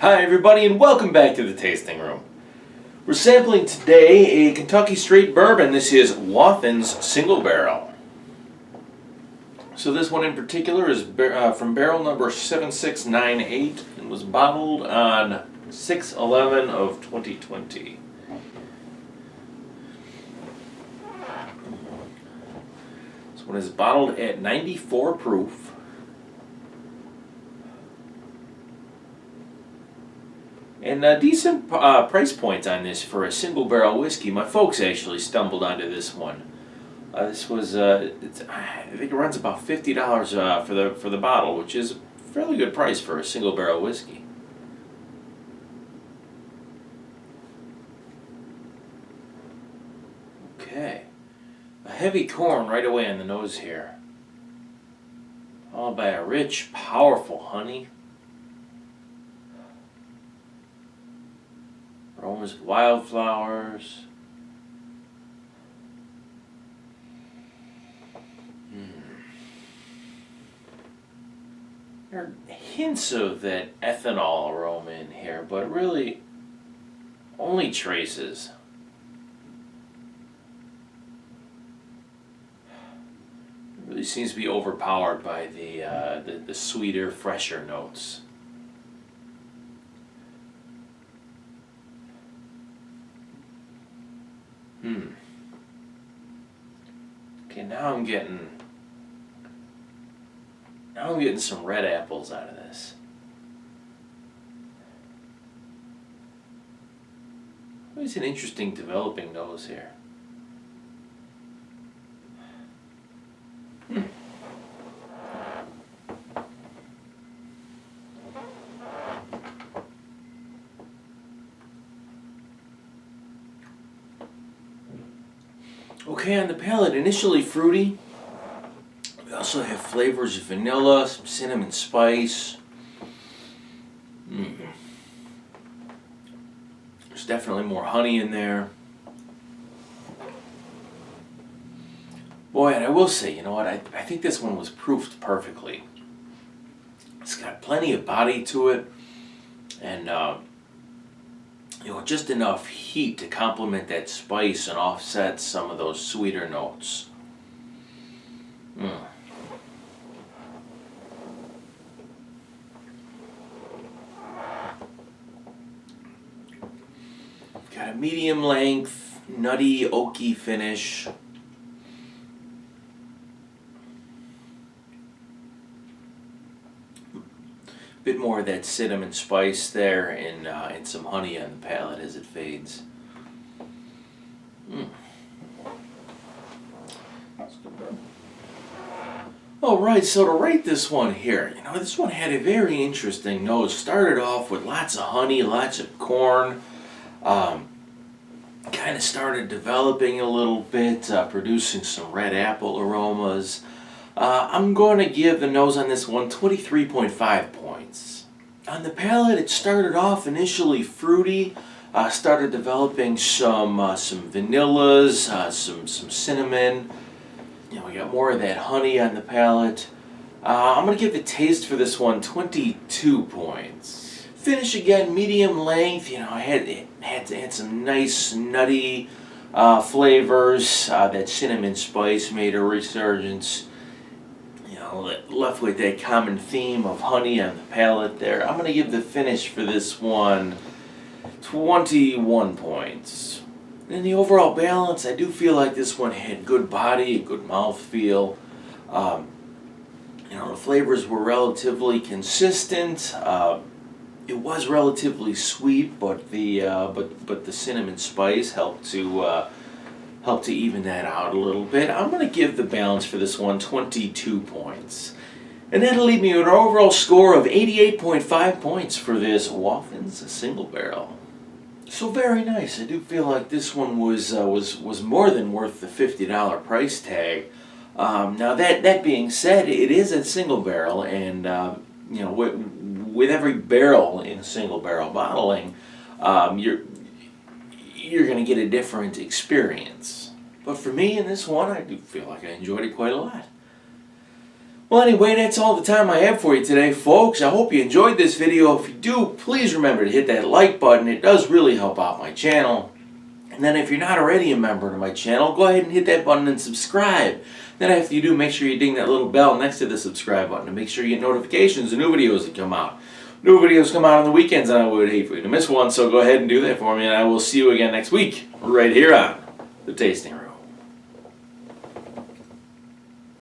Hi everybody and welcome back to the Tasting Room. We're sampling today a Kentucky Straight Bourbon. This is Wathens Single Barrel. So this one in particular is from barrel number 7698 and was bottled on 6/11 of 2020. This one is bottled at 94 proof. And decent price point on this for a single barrel whiskey. My folks actually stumbled onto this one. This was, I think it runs about $50 for the bottle, which is a fairly good price for a single barrel whiskey. Okay, a heavy corn right away on the nose here, followed by a rich, powerful honey. Aromas of wildflowers. There are hints of that ethanol aroma in here, but really only traces. It really seems to be overpowered by the sweeter, fresher notes. Okay, now I'm getting some red apples out of this. It's an interesting developing nose here. Okay, on the palate, initially fruity. We also have flavors of vanilla, some cinnamon spice. There's definitely more honey in there. Boy, and I will say, you know what, I think this one was proofed perfectly. It's got plenty of body to it, and just enough heat to complement that spice and offset some of those sweeter notes. Got a medium length, nutty, oaky finish. Bit more of that cinnamon spice there, and some honey on the palate as it fades. Alright, so to rate this one here, this one had a very interesting nose. Started off with lots of honey, lots of corn. Kind of started developing a little bit, producing some red apple aromas. I'm going to give the nose on this one 23.5 points. On the palate, it started off initially fruity, started developing some vanillas, some cinnamon. We got more of that honey on the palate. I'm going to give the taste for this one 22 points. Finish again, medium length. I had some nice nutty flavors. That cinnamon spice made a resurgence. Left with that common theme of honey on the palate there. I'm going to give the finish for this one 21 points. In the overall balance, I do feel like this one had good body, good mouthfeel. The flavors were relatively consistent. It was relatively sweet, but the cinnamon spice helped to even that out a little bit. I'm going to give the balance for this one 22 points. And that'll leave me with an overall score of 88.5 points for this Wathens Single Barrel. So very nice. I do feel like this one was more than worth the $50 price tag. Now that being said, it is a single barrel, and with every barrel in single barrel bottling, you're going to get a different experience. But for me in this one, I do feel like I enjoyed it quite a lot. Well, anyway, that's all the time I have for you today, folks. I hope you enjoyed this video. If you do, please remember to hit that like button. It does really help out my channel. And then if you're not already a member of my channel, go ahead and hit that button and subscribe. Then after you do, make sure you ding that little bell next to the subscribe button to make sure you get notifications of new videos that come out. New videos come out on the weekends, and I would hate for you to miss one, so go ahead and do that for me, and I will see you again next week, right here on The Tasting Room.